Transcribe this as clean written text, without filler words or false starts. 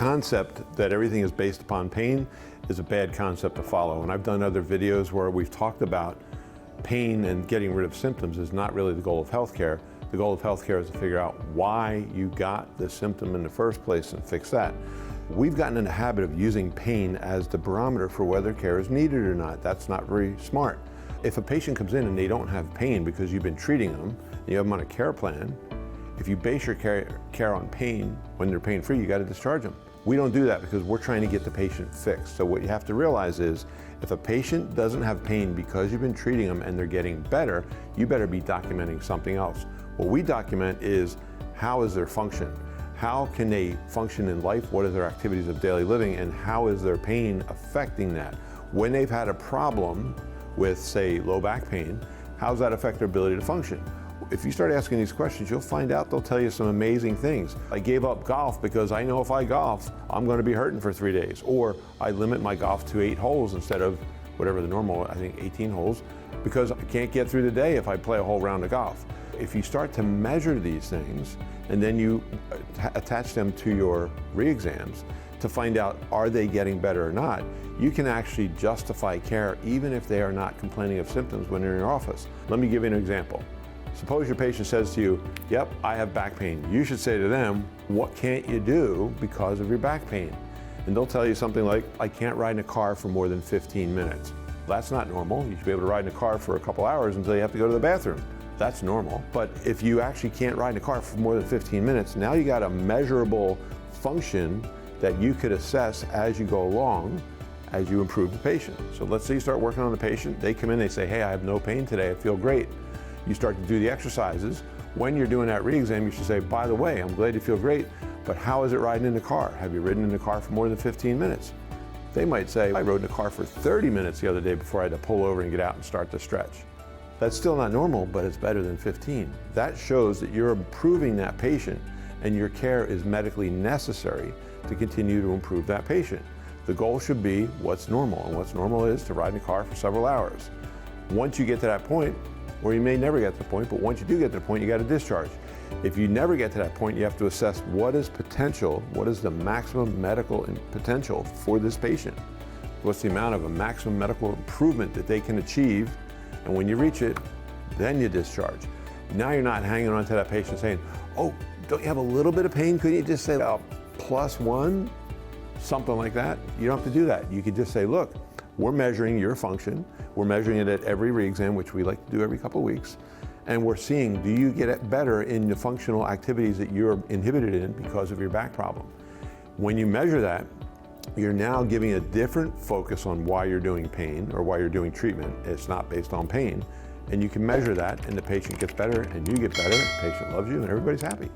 concept that everything is based upon pain is a bad concept to follow. And I've done other videos where we've talked about pain and getting rid of symptoms is not really the goal of healthcare. The goal of healthcare is to figure out why you got the symptom in the first place and fix that. We've gotten in the habit of using pain as the barometer for whether care is needed or not. That's not very smart. If a patient comes in and they don't have pain because you've been treating them, and you have them on a care plan, if you base your care on pain when they're pain-free, you got to discharge them. We don't do that because we're trying to get the patient fixed. So what you have to realize is if a patient doesn't have pain because you've been treating them and they're getting better, you better be documenting something else. What we document is how is their function? How can they function in life? What are their activities of daily living? And how is their pain affecting that? When they've had a problem with, say, low back pain, how does that affect their ability to function? If you start asking these questions, you'll find out they'll tell you some amazing things. I gave up golf because I know if I golf, I'm going to be hurting for 3 days. Or I limit my golf to 8 holes instead of whatever the normal, I think 18 holes, because I can't get through the day if I play a whole round of golf. If you start to measure these things and then you attach them to your re-exams to find out are they getting better or not, you can actually justify care even if they are not complaining of symptoms when they're in your office. Let me give you an example. Suppose your patient says to you, yep, I have back pain. You should say to them, what can't you do because of your back pain? And they'll tell you something like, I can't ride in a car for more than 15 minutes. That's not normal. You should be able to ride in a car for a couple hours until you have to go to the bathroom. That's normal. But if you actually can't ride in a car for more than 15 minutes, now you got a measurable function that you could assess as you go along, as you improve the patient. So let's say you start working on the patient, they come in, they say, hey, I have no pain today, I feel great. You start to do the exercises. When you're doing that re-exam, you should say, by the way, I'm glad you feel great, but how is it riding in the car? Have you ridden in the car for more than 15 minutes? They might say, I rode in the car for 30 minutes the other day before I had to pull over and get out and start to stretch. That's still not normal, but it's better than 15. That shows that you're improving that patient and your care is medically necessary to continue to improve that patient. The goal should be what's normal, and what's normal is to ride in a car for several hours. Once you get to that point, or you may never get to the point, but once you do get to the point, you got to discharge. If you never get to that point, you have to assess what is potential, what is the maximum medical potential for this patient. What's the amount of a maximum medical improvement that they can achieve, and when you reach it, then you discharge. Now you're not hanging on to that patient saying, oh, don't you have a little bit of pain? Couldn't you just say, oh, +1? Something like that. You don't have to do that. You could just say, look, we're measuring your function. We're measuring it at every re-exam, which we like to do every couple of weeks. And we're seeing, do you get it better in the functional activities that you're inhibited in because of your back problem? When you measure that, you're now giving a different focus on why you're doing pain or why you're doing treatment. It's not based on pain. And you can measure that and the patient gets better and you get better, the patient loves you and everybody's happy.